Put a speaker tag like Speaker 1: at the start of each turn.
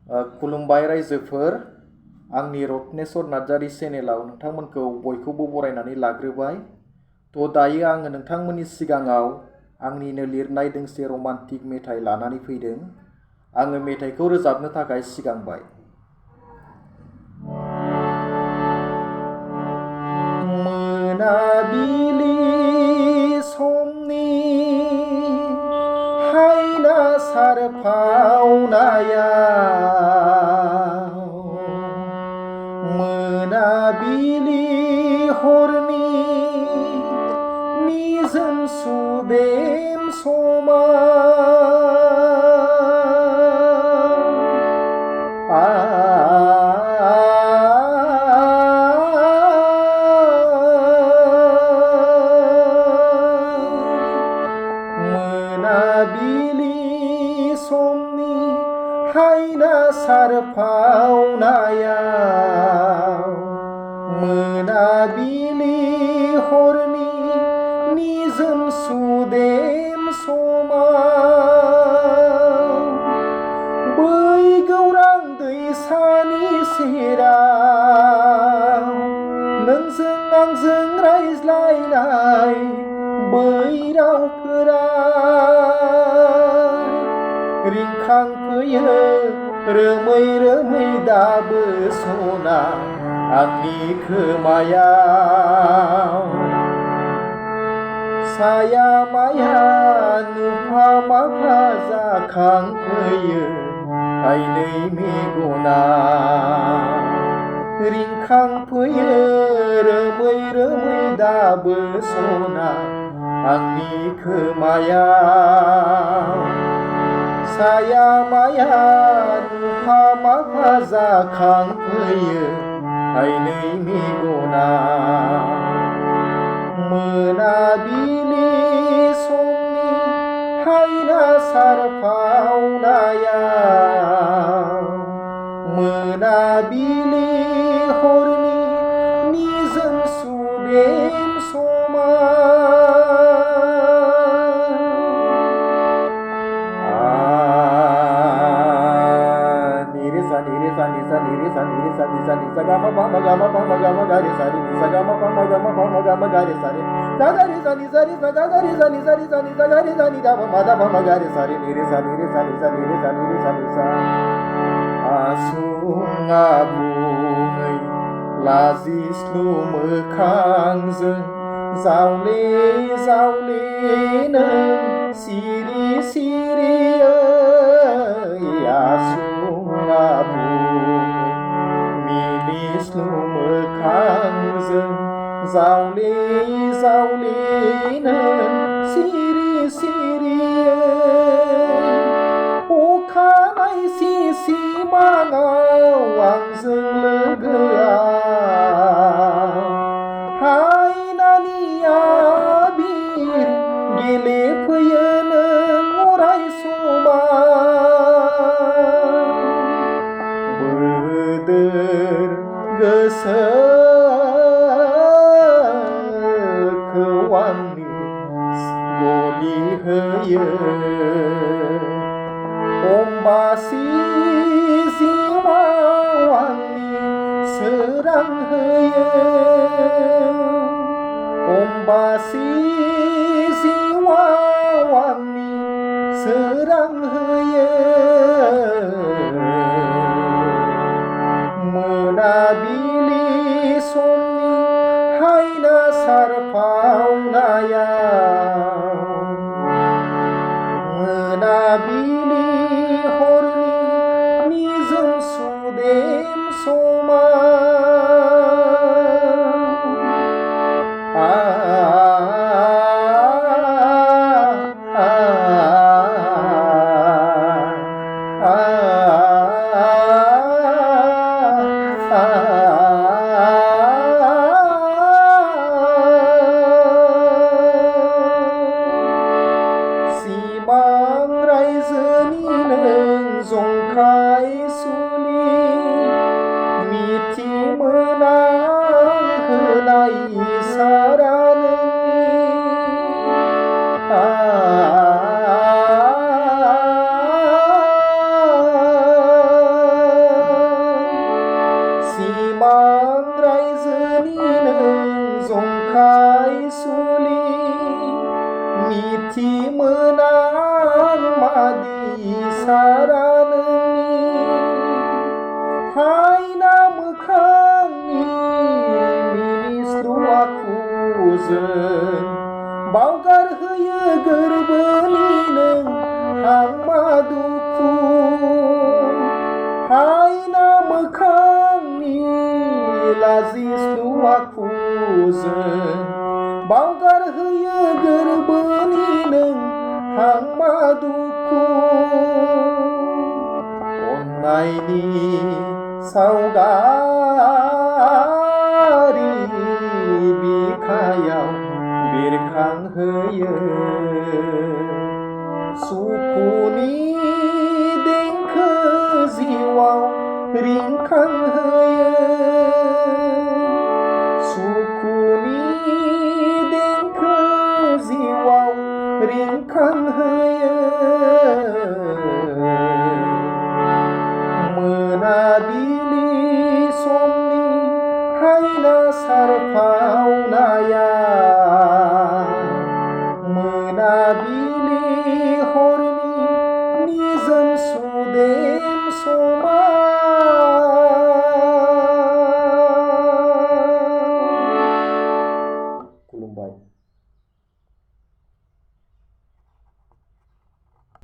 Speaker 1: खुलुमबाय रायजोफोर, आंनि रत्नेश्वर नार्जारी चेनेलाव नोंथांमोनखौ बयखौबो बरायनानै लाग्रोबाय। दायो आङो नोंथांमोननि सिगाङाव आंनिनो लिरनाय दोंसे रमान्टिक मेथाइ लानानै फैदों। आङो मेथाइखौ रोजाबनो थाखाय सिगांबाय। मोनाबिलि समनि हायना सारफावनायाव, मोनाबिलि हरनि निजोम सुदेम मोनाबिलि समनि हायना सारफावनायाव, मोनाबिलि हरनि निजोम सुदेम समाव, बै गौरां दैसानि सेराव नोंजों आंजों रायज्लायनाय बै रावफोरा रिंखांफैयो रोमै रोमै दाबो सना आंनि खोमायाव। साया माया नुफा माफा जाखांफैयो थाइनै मेगनाव, रिंखांफैयो रोमै रोमै दाबो सना आंनि खोमायाव। साया माया नुफा माफा जाखांफैयो थाइनै मेगनाव, मोनाबिलि समनि हायना सारफावनायाव, मोनाबिलि हरनि निजोम सुदेम समाव। आसुं आबुङै लाजिस्लु मोखांजों जावले जावले नों सिरि सिरियै, आसुं आबुङै मिनिस्लु मोखांजों जावले जावले नों सिरि सिरियै, अखानाय सिमाङाव आंजों लोगोआव हायनानि आबिर गेलेफैयो नों अराय समाव। बोदोर गोसोखौ आंनि गलि होयो, अम्बासि जिउआव आंनि सोरां होयो, अम्बासि जिउआव आंनि सोरां होयो। मोनाबिलि समनि हायना सारफावनायाव, मोनाबिलि हरनि निजोम सुदेम समाव। सिमां रायजोनि नों जंखाय सुलि मिथि मोनांहोनाय इसारा नोंनि संसारा नोंनि हायना मोखांनि मिनिस्लु आखुजों बावगार होयो गोरबोनि नों हांमा दुखु हायना मोखांनि लाजिस्लु आखुजों बावगार होयो गोरबोनि नों हांमा दुखु अननायनि सावगारि बिखायाव बेरखांहोयो सुखुनि देंखो जिउआव रिंखांहोयो सुखुनि देंखो जिउआव रिंखांहोयो